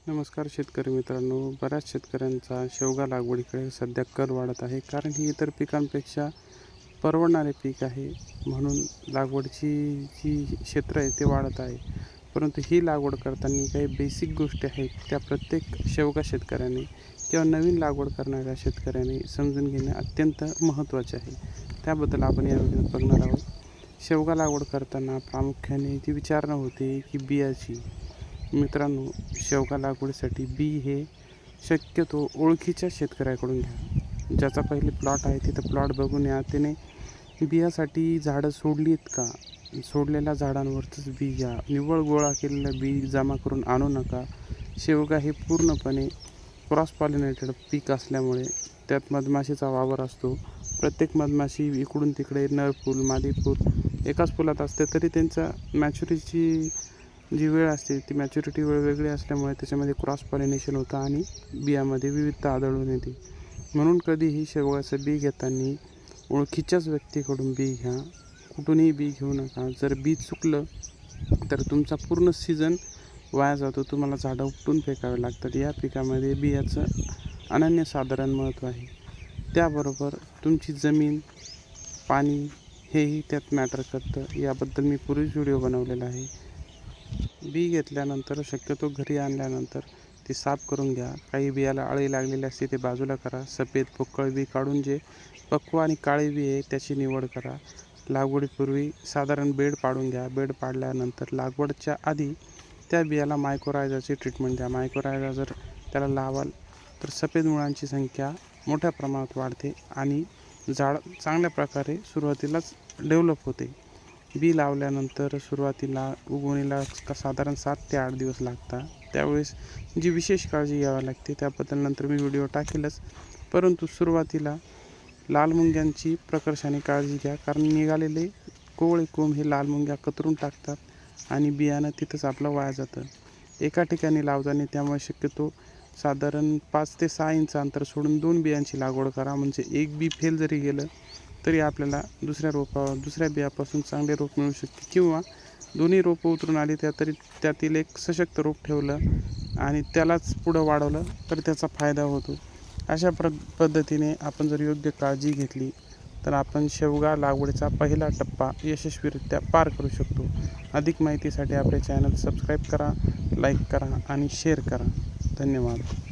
नमस्कार शेतकरी मित्रांनो, बऱ्याच शेतकऱ्यांचा शेवगा लागवडीकडे सध्या कल वाढत आहे. कारण ही इतर पिकांपेक्षा परवडणारे पीक आहे, म्हणून लागवडीची जी क्षेत्र आहे ते वाढत आहे. परंतु ही लागवड करताना काही बेसिक गोष्टी आहेत, त्या प्रत्येक शेवगा शेतकऱ्याने किंवा नवीन लागवड करणाऱ्या शेतकऱ्याने समजून घेणे अत्यंत महत्त्वाचे आहे. त्याबद्दल आपण या व्हिडिओत बघणार आहोत. शेवगा लागवड करताना प्रामुख्याने जी विचारणा होते की बियाची. मित्रांनो, शेवगा लागवडीसाठी बी हे शक्यतो ओळखीच्या शेतकऱ्याकडून घ्या. ज्याचा पहिले प्लॉट आहे तिथं प्लॉट बघून या. त्याने बियासाठी झाडं सोडलीत का, सोडलेल्या झाडांवरचंच बी घ्या. निव्वळ गोळा केलेलं बी जमा करून आणू नका. शेवगा हे पूर्णपणे क्रॉस पॉलिनेटेड पीक असल्यामुळे त्यात मधमाशीचा वावर असतो. प्रत्येक मधमाशी इकडून तिकडे नर फूल मादी फूल एकाच फुलात असते, तरी त्यांचा मॅच्युरिटीची जी वेळ असते ती मॅच्युरिटी वेळ वेगळी असल्यामुळे त्याच्यामध्ये क्रॉस पॉलिनेशन होतं आणि बियामध्ये विविधता आढळून येते. म्हणून कधीही शेवगाचं बी घेताना ओळखीच्याच व्यक्तीकडून बी घ्या. कुठूनही बी घेऊ नका. जर बी चुकलं तर तुमचा पूर्ण सीझन वाया जातो. तुम्हाला झाडं उपटून फेकावे लागतात. या पिकामध्ये बियाचं अनन्यसाधारण महत्त्व आहे. त्याबरोबर तुमची जमीन, पाणी हेही त्यात मॅटर करतं. याबद्दल मी पूर्वीच व्हिडिओ बनवलेला आहे. बी घेतल्यानंतर शक्यतो घरी आणल्यानंतर ती साफ करून घ्या. काही बियाला अळी लागलेली असते ते बाजूला करा. सफेद पोकळ बी काढून जे पक्व आणि काळे बी आहे त्याची निवड करा. लागवडीपूर्वी साधारण बेड पाडून घ्या. बेड पाडल्यानंतर लागवडच्या आधी त्या बियाला मायक्रोरायझाची ट्रीटमेंट द्या. मायक्रोरायझा जर त्याला लावाल तर सफेद मुळांची संख्या मोठ्या प्रमाणात वाढते आणि झाड चांगल्या प्रकारे सुरुवातीलाच डेव्हलप होते. बी लावल्यानंतर सुरुवातीला उगवणीला साधारण 7 ते 8 दिवस लागतात. त्यावेळेस जी विशेष काळजी घ्यावी लागते त्याबद्दल नंतर मी व्हिडिओ टाकेलच. परंतु सुरुवातीला लाल मुंग्यांची प्रकर्षाने काळजी घ्या. कारण निघालेले कोवळे कोंब हे लाल मुंग्या कतरून टाकतात आणि बियाणं तिथंच आपलं वाया जातं. एका ठिकाणी लावताना त्यामुळे शक्यतो साधारण 5 ते 6 इंच अंतर सोडून 2 बियांची लागवड करा. म्हणजे एक बी फेल जरी गेलं तरी आपल्याला दुसऱ्या बियापासून चांगले रोप मिळू शकते. किंवा दोन्ही रोपं उतरून आली तरी त्यातील एक सशक्त रोप ठेवलं आणि त्यालाच पुढं वाढवलं तर त्याचा फायदा होतो. अशा पद्धतीने आपण जर योग्य काळजी घेतली तर आपण शेवगा लागवडीचा पहिला टप्पा यशस्वीरित्या पार करू शकतो. अधिक माहितीसाठी आपले चॅनल सबस्क्राईब करा, लाईक करा आणि शेअर करा. धन्यवाद.